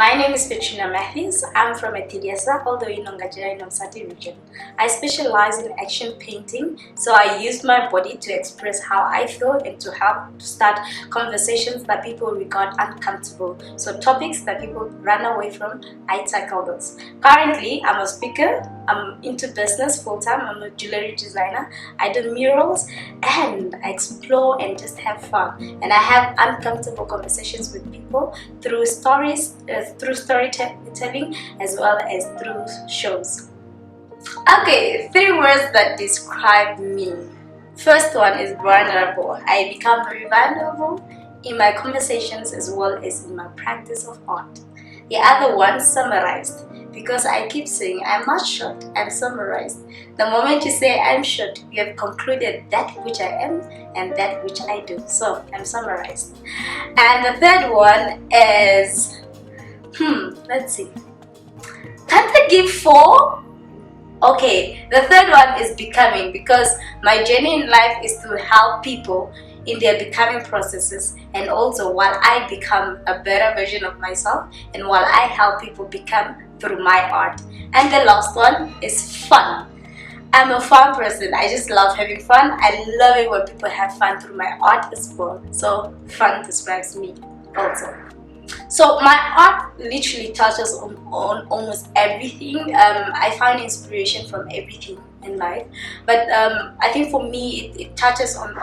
My name is Petrina Mathews. I'm from Etidiasa, although in Nongajira in Namsati region. I specialize in action painting, so I use my body to express how I feel and to help to start conversations that people regard uncomfortable. So topics that people run away from, I tackle those. Currently, I'm a speaker. I'm into business full-time. I'm a jewelry designer. I do murals and I explore and just have fun. And I have uncomfortable conversations with people through stories, through storytelling, as well as through shows. Okay, 3 words that describe me. First one is vulnerable. I become very vulnerable in my conversations as well as in my practice of art. The other one, summarized, because I keep saying I'm not short, I'm summarized. The moment you say I'm short, you have concluded that which I am and that which I do. So I'm summarized. And the third one is, let's see. Can't I give 4? Okay, the third one is becoming, because my journey in life is to help people in their becoming processes, and also while I become a better version of myself and while I help people become through my art. And the last one is fun. I'm a fun person. I just love having fun. I love it when people have fun through my art as well. So fun describes me also. So my art literally touches on almost everything. I find inspiration from everything in life, but I think for me it touches on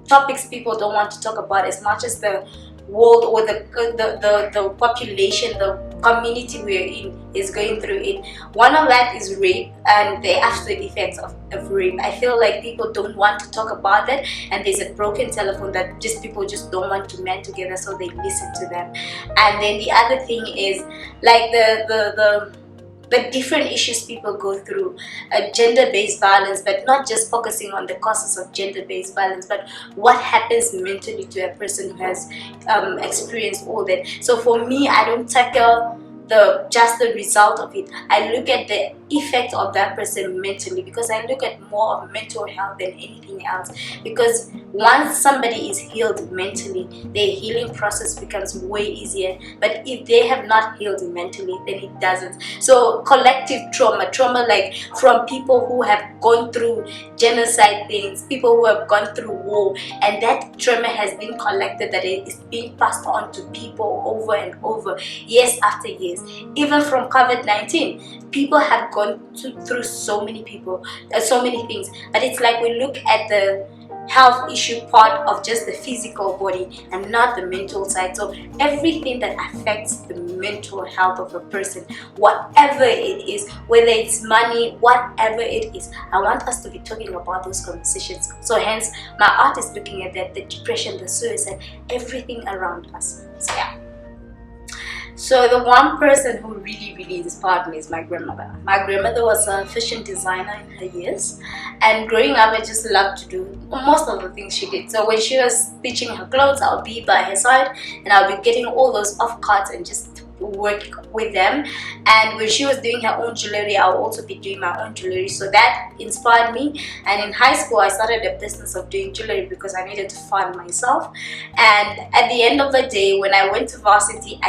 topics people don't want to talk about as much as the world or the population, the community we're in is going through it. One of that is rape and the after effects of rape. I feel like people don't want to talk about that, and there's a broken telephone that people just don't want to mend together, so they listen to them. And then the other thing is like the different issues people go through, gender-based violence, but not just focusing on the causes of gender-based violence, but what happens mentally to a person who has experienced all that. So for me, I don't tackle just the result of it. I look at the effect of that person mentally, because I look at more of mental health than anything else. Because once somebody is healed mentally, their healing process becomes way easier. But if they have not healed mentally, then it doesn't. So collective trauma like from people who have gone through genocide things, people who have gone through war, and that trauma has been collected, that it is being passed on to people over and over, years after years. Even from COVID-19, people have gone through so many things, but it's like we look at the health issue part of just the physical body and not the mental side. So everything that affects the mental health of a person, whatever it is, whether it's money, whatever it is, I want us to be talking about those conversations. So hence my art is looking at that, the depression, the suicide, everything around us. So yeah. So the one person who really inspired me is my grandmother. My grandmother was a fashion designer in her years, and growing up I just loved to do most of the things she did. So when she was stitching her clothes, I'll be by her side and I'll be getting all those off-cuts and just work with them. And when she was doing her own jewelry, I'll also be doing my own jewelry. So that inspired me. And in high school I started a business of doing jewelry because I needed to fund myself. And at the end of the day, when I went to varsity,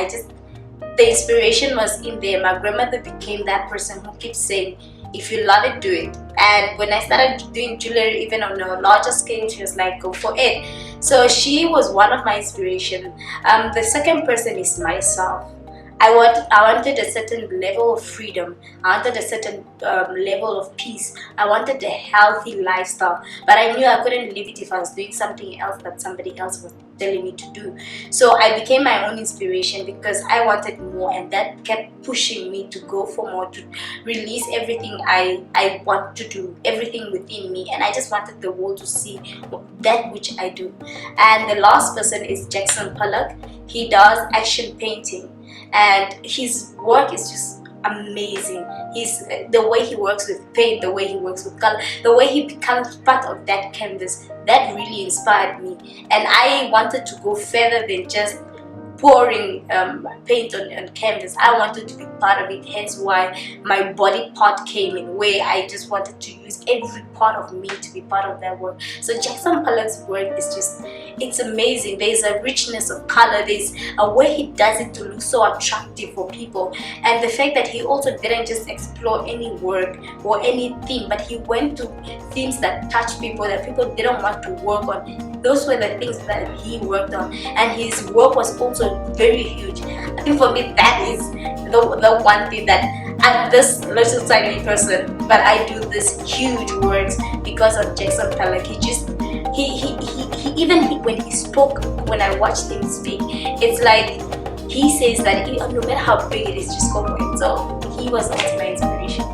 the inspiration was in there. My grandmother became that person who keeps saying, if you love it, do it. And when I started doing jewelry even on a larger scale, she was like, go for it. So she was one of my inspiration. The second person is myself. I wanted a certain level of freedom. I wanted a certain level of peace. I wanted a healthy lifestyle, but I knew I couldn't live it if I was doing something else that somebody else was telling me to do. So I became my own inspiration because I wanted more, and that kept pushing me to go for more, to release everything I want to do, everything within me, and I just wanted the world to see that which I do. And the last person is Jackson Pollock. He does action painting, and his work is just amazing. The way he works with paint, the way he works with color, the way he becomes part of that canvas, that really inspired me. And I wanted to go further than just pouring paint on canvas. I wanted to be part of it, hence why my body part came in, where I just wanted to use every part of me to be part of that work. So Jackson Pollock's work is just, it's amazing. There's a richness of color, there's a way he does it to look so attractive for people, and the fact that he also didn't just explore any work or any theme, but he went to themes that touch people, that people didn't want to work on. Those were the things that he worked on, and his work was also very huge. I think for me that is the one thing that I'm this little tiny person, but I do this huge works because of Jackson Pollock. He even when he spoke, when I watched him speak, it's like he says that no matter how big it is, just go for it. So he was also my inspiration.